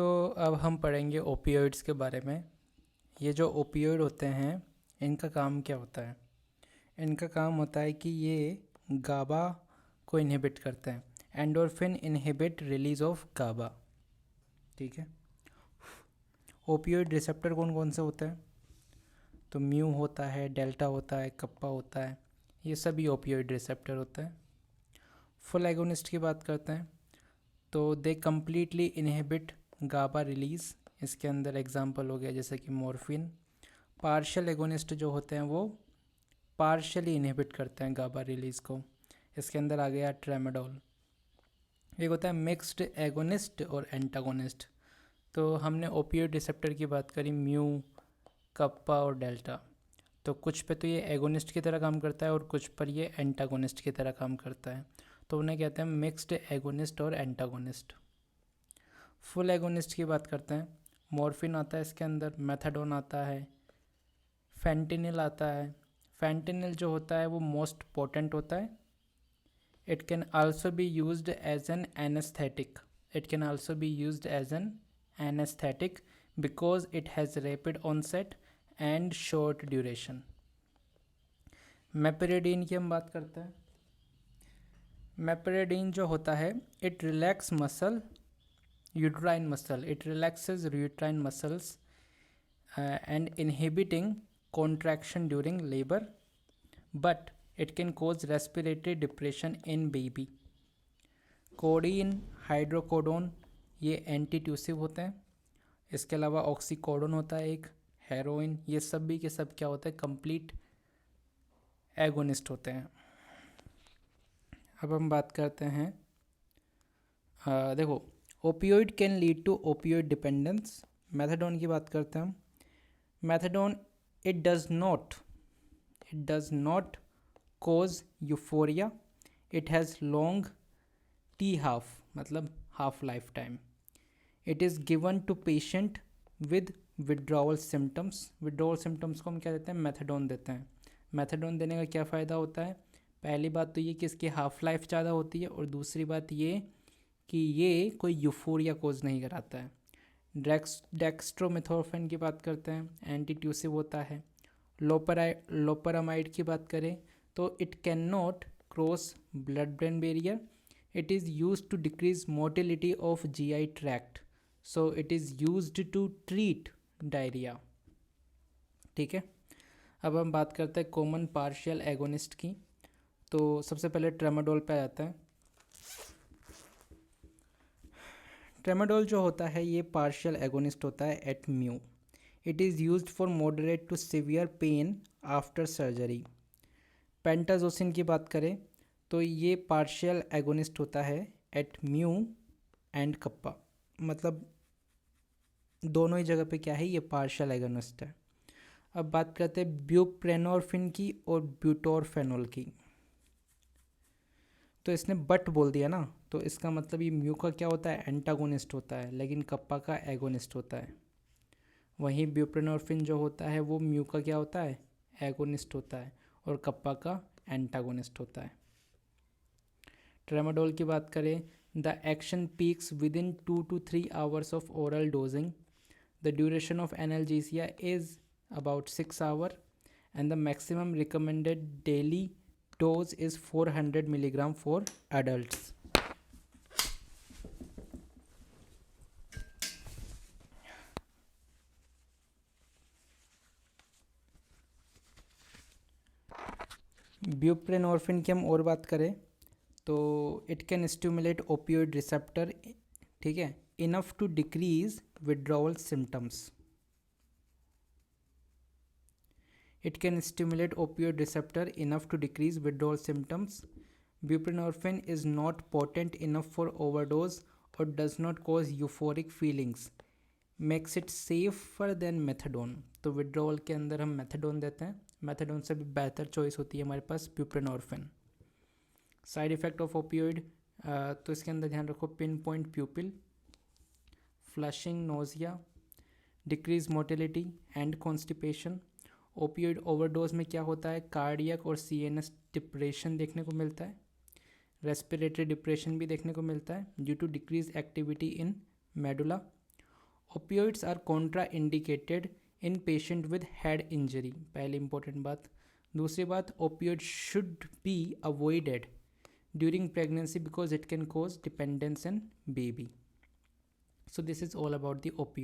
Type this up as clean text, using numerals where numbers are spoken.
तो अब हम पढ़ेंगे ओपियोइड्स के बारे में। ये जो ओपियोइड होते हैं इनका काम क्या होता है? इनका काम होता है कि ये गाबा को इनहिबिट करते हैं। एंडोर्फिन इनहिबिट रिलीज ऑफ गाबा। ठीक है। ओपियोइड रिसेप्टर कौन कौन से होते हैं? तो म्यू होता है, डेल्टा होता है, कप्पा होता है, ये सभी ओपियोइड रिसेप्टर होते हैं। फुल एगोनिस्ट की बात करते हैं तो they completely inhibit GABA release. इसके अंदर एग्जांपल हो गया जैसे कि मॉर्फिन। पार्शियल एगोनिस्ट जो होते हैं वो पार्शियली इनहिबिट करते हैं गाबा रिलीज़ को। इसके अंदर आ गया ट्रेमाडोल। एक होता है मिक्स्ड एगोनिस्ट और एंटागोनिस्ट। तो हमने ओपियोइड रिसेप्टर की बात करी, म्यू, कप्पा और डेल्टा। तो कुछ पे तो ये एगोनिस्ट की तरह काम करता है और कुछ पर ये एंटागोनिस्ट की तरह काम करता है। तो उन्हें कहते हैं मिक्स्ड एगोनिस्ट और एंटागोनिस्ट। फुल एगोनिस्ट की बात करते हैं। मॉर्फिन आता है इसके अंदर, मेथाडोन आता है, फेंटिनिल आता है। फेंटिनिल जो होता है वो मोस्ट पोटेंट होता है। It can also be used as an anaesthetic. It can also be used as an anaesthetic because it has rapid onset and short duration. Meperidine की हम बात करते हैं। मेपेरेडीन जो होता है it relax muscle, uterine muscle. It relaxes uterine muscles and inhibiting contraction during labor, but it can cause respiratory depression in baby. Codeine, hydrocodone ये antitussive होते हैं। इसके अलावा ऑक्सीकोडोन होता है एक, हेरोइन, ये सभी के सब क्या होते हैं? कंप्लीट एगोनिस्ट होते हैं। अब हम बात करते हैं देखो, opioid can lead to opioid dependence. Methadone की बात करते हैं हम। Methadone it does not cause euphoria. It has long T half, मतलब half life time. It is given to patient with withdrawal symptoms. Withdrawal symptoms को हम क्या देते हैं? मेथाडोन देते हैं। मेथाडोन देने का क्या फ़ायदा होता है? पहली बात तो ये कि इसकी हाफ लाइफ ज़्यादा होती है, और दूसरी बात ये कि ये कोई यूफोरिया कोज नहीं कराता है। डेक्स्ट्रोमेथोर्फिन की बात करते हैं, एंटीट्यूसिव होता है। लोपरामाइड की बात करें तो it can not cross blood brain barrier. It is use to decrease motility of GI tract, so it is used to treat diarrhoea. ठीक है। अब हम बात करते हैं कॉमन पार्शियल एगोनिस्ट की। तो सबसे पहले ट्रेमाडोल पे आ जाता है। ट्रेमाडोल जो होता है ये पार्शियल एगोनिस्ट होता है at mu. It is used for moderate to severe pain after surgery. Pentazocine की बात करें तो ये पार्शियल एगोनिस्ट होता है एट म्यू एंड कप्पा, मतलब दोनों ही जगह पे क्या है? ये पार्शियल एगोनिस्ट है। अब बात करते हैं ब्यूप्रेनोर्फिन की और ब्यूटोरफेनोल की। तो इसने बट बोल दिया ना, तो इसका मतलब ये म्यू का क्या होता है? एंटागोनिस्ट होता है, लेकिन कप्पा का एगोनिस्ट होता है। वहीं ब्यूप्रेनोर्फिन जो होता है वो म्यू का क्या होता है? एगोनिस्ट होता है, और कप्पा का एंटागोनिस्ट होता है। ट्रेमाडोल की बात करें, the action peaks with in 2 to 3 hours of oral dosing. The duration of analgesia is about 6 hours and the maximum recommended daily dose is 400 milligram for adults. Buprenorphine की हम और बात करें तो it can stimulate opioid receptor, ठीक है, enough to decrease withdrawal symptoms. It can stimulate opioid receptor enough to decrease withdrawal symptoms. Buprenorphine is not potent enough for overdose or does not cause euphoric feelings. Makes it safer than methadone. तो withdrawal के अंदर हम methadone देते हैं। methadone से भी बेहतर choice होती है हमारे पास buprenorphine. Side effect of opioid, तो इसके अंदर ध्यान रखो, pin point प्यूपिल, flushing, nausea, decrease motility and constipation. Opioid overdose में क्या होता है? कार्डियक और सीएनएस डिप्रेशन देखने को मिलता है। रेस्पिरेटरी डिप्रेशन भी देखने को मिलता है due to decrease activity in medulla. Opioids are contraindicated in patient with head injury, पहली इंपॉर्टेंट बात। दूसरी बात, opioid should be avoided during pregnancy because it can cause dependence in baby. So this is all about the opioid.